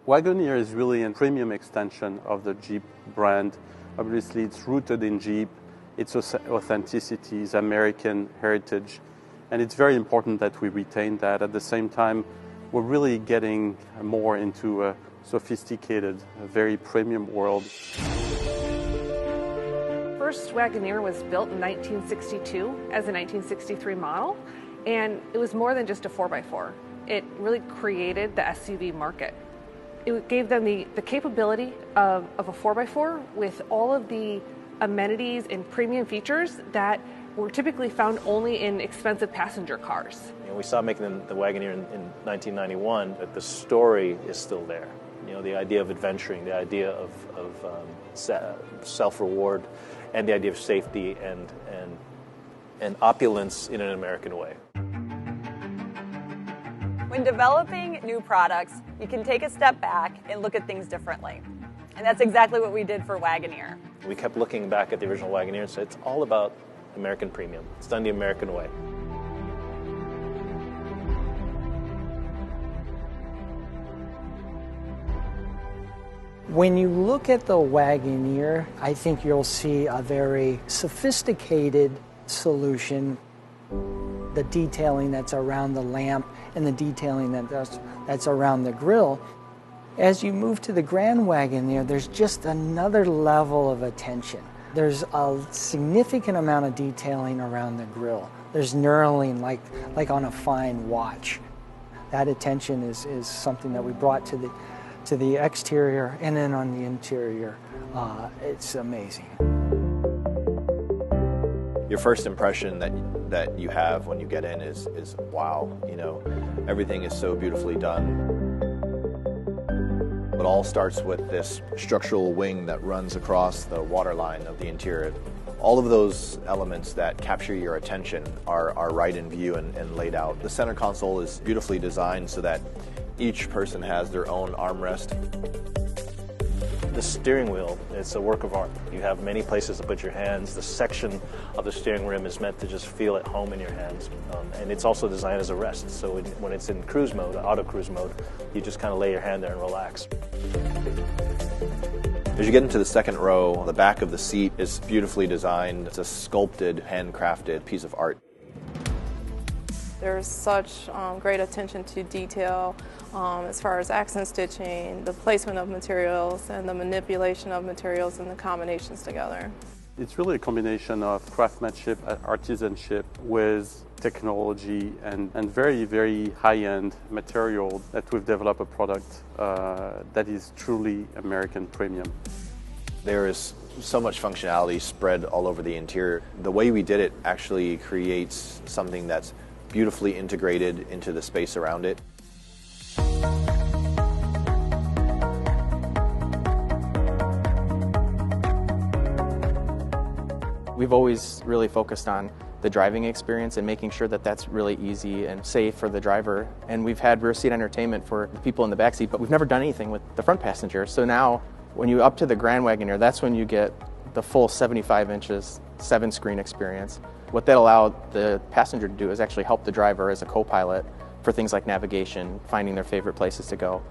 Wagoneer is really a premium extension of the Jeep brand. Obviously, it's rooted in Jeep, its authenticity, its American heritage, and it's very important that we retain that. At the same time, we're really getting more into a sophisticated, very premium world. First Wagoneer was built in 1962 as a 1963 model, and it was more than just a 4x4. It really created the SUV market. It gave them the capability of a 4x4 with all of the amenities and premium features that were typically found only in expensive passenger cars. We saw making the Wagoneer in 1991, but the story is still there. The idea of adventuring, the idea of self-reward, and the idea of safety and opulence in an American way. When developing new products, you can take a step back and look at things differently. And that's exactly what we did for Wagoneer. We kept looking back at the original Wagoneer and said, it's all about American premium. It's done the American way. When you look at the Wagoneer, I think you'll see a very sophisticated solution. The detailing that's around the lamp and the detailing that's around the grille. As you move to the Grand Wagoneer, there's just another level of attention. There's a significant amount of detailing around the grille. There's knurling like on a fine watch. That attention is something that we brought to the exterior, and then on the interior, it's amazing. Your first impression that you have when you get in is wow, everything is so beautifully done. It all starts with this structural wing that runs across the waterline of the interior. All of those elements that capture your attention are right in view and laid out. The center console is beautifully designed so that each person has their own armrest. The steering wheel, it's a work of art. You have many places to put your hands. The section of the steering rim is meant to just feel at home in your hands. And it's also designed as a rest. So when it's in cruise mode, auto cruise mode, you just kind of lay your hand there and relax. As you get into the second row, the back of the seat is beautifully designed. It's a sculpted, handcrafted piece of art. There's such great attention to detail as far as accent stitching, the placement of materials, and the manipulation of materials and the combinations together. It's really a combination of craftsmanship, artisanship with technology and very, very high-end material that we've developed a product that is truly American premium. There is so much functionality spread all over the interior. The way we did it actually creates something that's beautifully integrated into the space around it. We've always really focused on the driving experience and making sure that that's really easy and safe for the driver. And we've had rear seat entertainment for the people in the back seat, but we've never done anything with the front passenger. So now, when you up to the Grand Wagoneer, that's when you get the full 75 inches, 7-screen experience. What that allowed the passenger to do is actually help the driver as a co-pilot for things like navigation, finding their favorite places to go,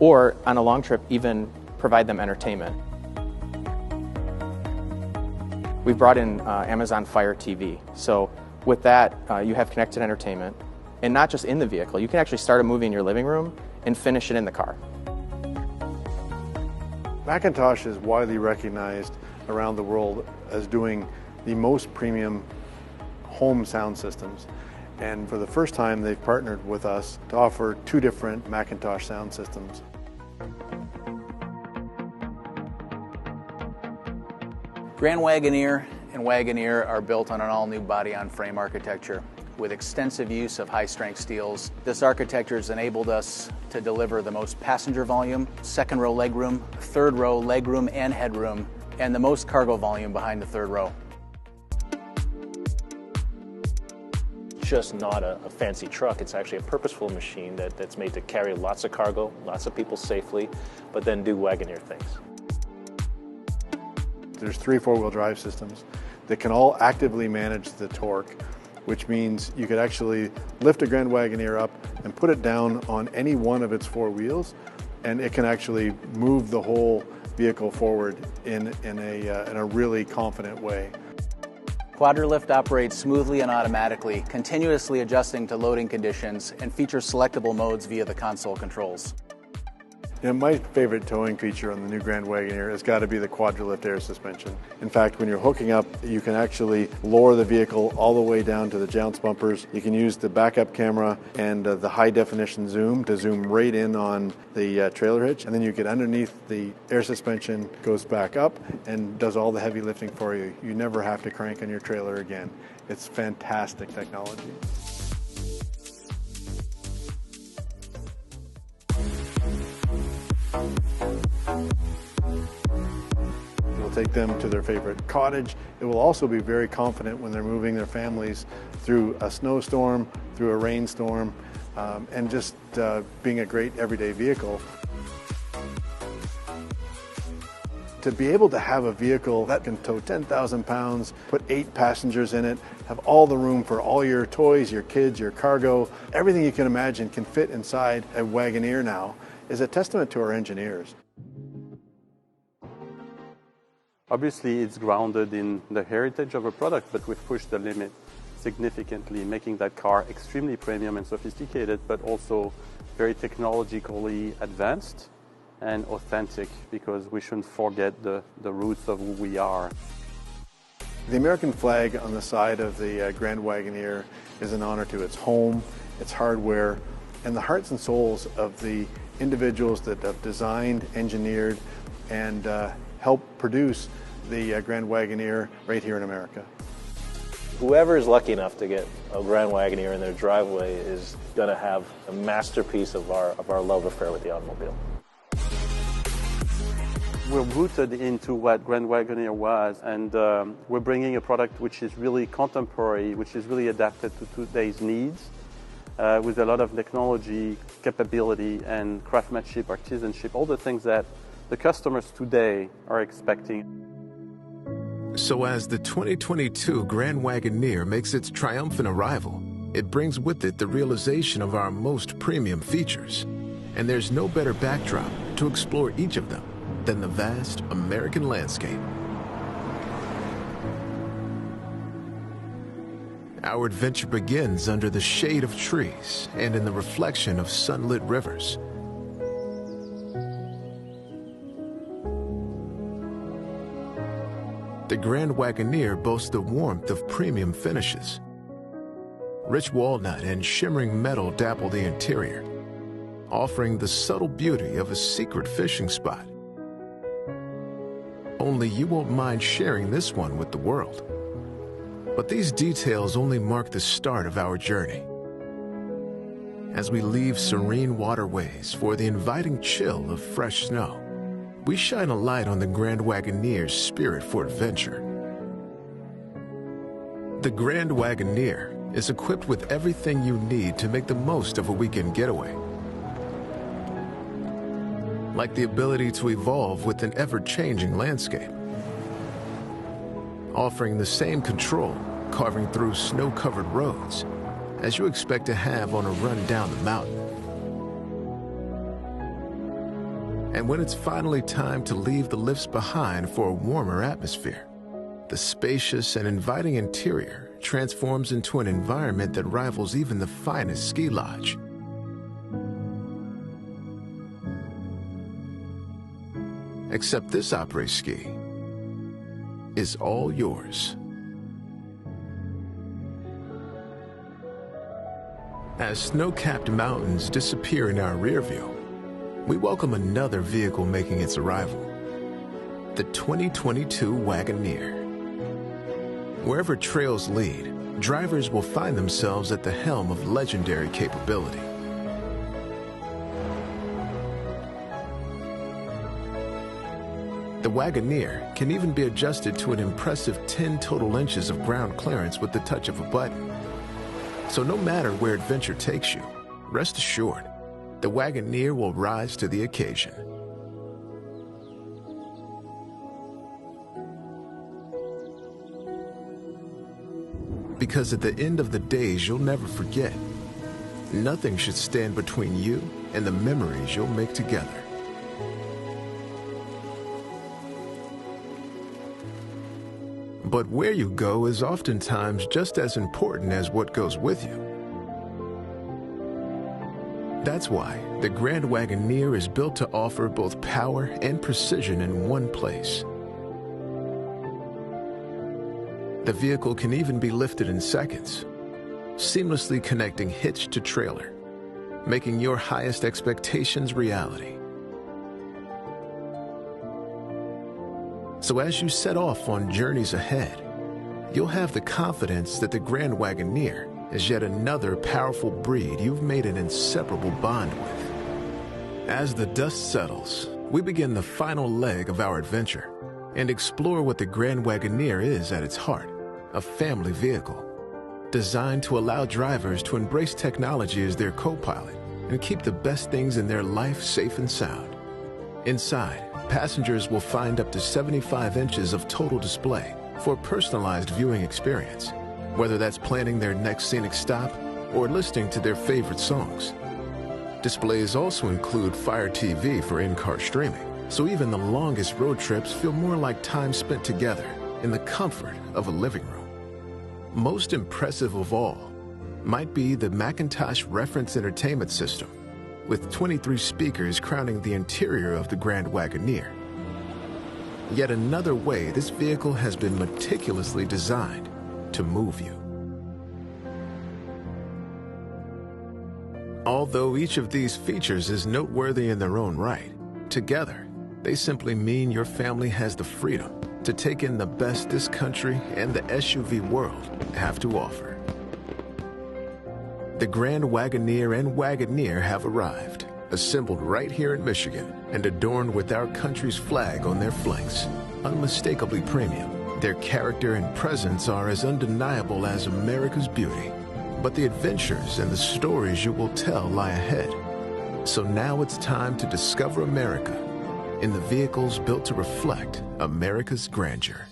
or on a long trip, even provide them entertainment. We've brought in Amazon Fire TV. So with that, you have connected entertainment, and not just in the vehicle. You can actually start a movie in your living room and finish it in the car. Macintosh is widely recognized around the world as doing the most premium home sound systems. And for the first time, they've partnered with us to offer 2 different Macintosh sound systems. Grand Wagoneer and Wagoneer are built on an all-new body-on-frame architecture with extensive use of high-strength steels. This architecture has enabled us to deliver the most passenger volume, second-row legroom, third-row legroom and headroom, and the most cargo volume behind the third row. Just not a fancy truck. It's actually a purposeful machine that's made to carry lots of cargo, lots of people safely, but then do Wagoneer things. There's 3 4-wheel drive systems that can all actively manage the torque, which means you could actually lift a Grand Wagoneer up and put it down on any one of its 4 wheels and it can actually move the whole vehicle forward in a really confident way. Quadrilift operates smoothly and automatically, continuously adjusting to loading conditions, and features selectable modes via the console controls. You know, my favorite towing feature on the new Grand Wagoneer has got to be the Quadrilift Air Suspension. In fact, when you're hooking up, you can actually lower the vehicle all the way down to the jounce bumpers. You can use the backup camera and the high definition zoom to zoom right in on the trailer hitch, and then you get underneath the air suspension, goes back up and does all the heavy lifting for you. You never have to crank on your trailer again. It's fantastic technology. It'll take them to their favorite cottage. It will also be very confident when they're moving their families through a snowstorm, through a rainstorm, and just being a great everyday vehicle. To be able to have a vehicle that can tow 10,000 pounds, put 8 passengers in it, have all the room for all your toys, your kids, your cargo, everything you can imagine can fit inside a Wagoneer now, is a testament to our engineers. Obviously, it's grounded in the heritage of a product, but we've pushed the limit significantly, making that car extremely premium and sophisticated, but also very technologically advanced and authentic, because we shouldn't forget the roots of who we are. The American flag on the side of the Grand Wagoneer is an honor to its home, its hardware, and the hearts and souls of the individuals that have designed, engineered, and helped produce the Grand Wagoneer right here in America. Whoever is lucky enough to get a Grand Wagoneer in their driveway is going to have a masterpiece of our love affair with the automobile. We're rooted into what Grand Wagoneer was, and we're bringing a product which is really contemporary, which is really adapted to today's needs, with a lot of technology, capability, and craftsmanship, artisanship, all the things that the customers today are expecting. So as the 2022 Grand Wagoneer makes its triumphant arrival, it brings with it the realization of our most premium features. And there's no better backdrop to explore each of them than the vast American landscape. Our adventure begins under the shade of trees and in the reflection of sunlit rivers. The Grand Wagoneer boasts the warmth of premium finishes. Rich walnut and shimmering metal dapple the interior, offering the subtle beauty of a secret fishing spot. Only you won't mind sharing this one with the world. But these details only mark the start of our journey. As we leave serene waterways for the inviting chill of fresh snow, we shine a light on the Grand Wagoneer's spirit for adventure. The Grand Wagoneer is equipped with everything you need to make the most of a weekend getaway. Like the ability to evolve with an ever-changing landscape, offering the same control carving through snow-covered roads as you expect to have on a run down the mountain. And when it's finally time to leave the lifts behind for a warmer atmosphere, the spacious and inviting interior transforms into an environment that rivals even the finest ski lodge. Except this après-ski is all yours. As snow-capped mountains disappear in our rear view, we welcome another vehicle making its arrival, the 2022 Wagoneer. Wherever trails lead, drivers will find themselves at the helm of legendary capability. The Wagoneer can even be adjusted to an impressive 10 total inches of ground clearance with the touch of a button. So no matter where adventure takes you, rest assured, the Wagoneer will rise to the occasion. Because at the end of the days you'll never forget, nothing should stand between you and the memories you'll make together. But where you go is oftentimes just as important as what goes with you. That's why the Grand Wagoneer is built to offer both power and precision in one place. The vehicle can even be lifted in seconds, seamlessly connecting hitch to trailer, making your highest expectations reality. So as you set off on journeys ahead, you'll have the confidence that the Grand Wagoneer is yet another powerful breed you've made an inseparable bond with. As the dust settles, we begin the final leg of our adventure and explore what the Grand Wagoneer is at its heart, a family vehicle designed to allow drivers to embrace technology as their co-pilot and keep the best things in their life safe and sound. Inside, passengers will find up to 75 inches of total display for a personalized viewing experience, whether that's planning their next scenic stop or listening to their favorite songs. Displays also include Fire TV for in-car streaming, so even the longest road trips feel more like time spent together in the comfort of a living room. Most impressive of all might be the Macintosh Reference Entertainment System, with 23 speakers crowning the interior of the Grand Wagoneer. Yet another way this vehicle has been meticulously designed to move you. Although each of these features is noteworthy in their own right, together, they simply mean your family has the freedom to take in the best this country and the SUV world have to offer. The Grand Wagoneer and Wagoneer have arrived, assembled right here in Michigan and adorned with our country's flag on their flanks. Unmistakably premium, their character and presence are as undeniable as America's beauty. But the adventures and the stories you will tell lie ahead. So now it's time to discover America in the vehicles built to reflect America's grandeur.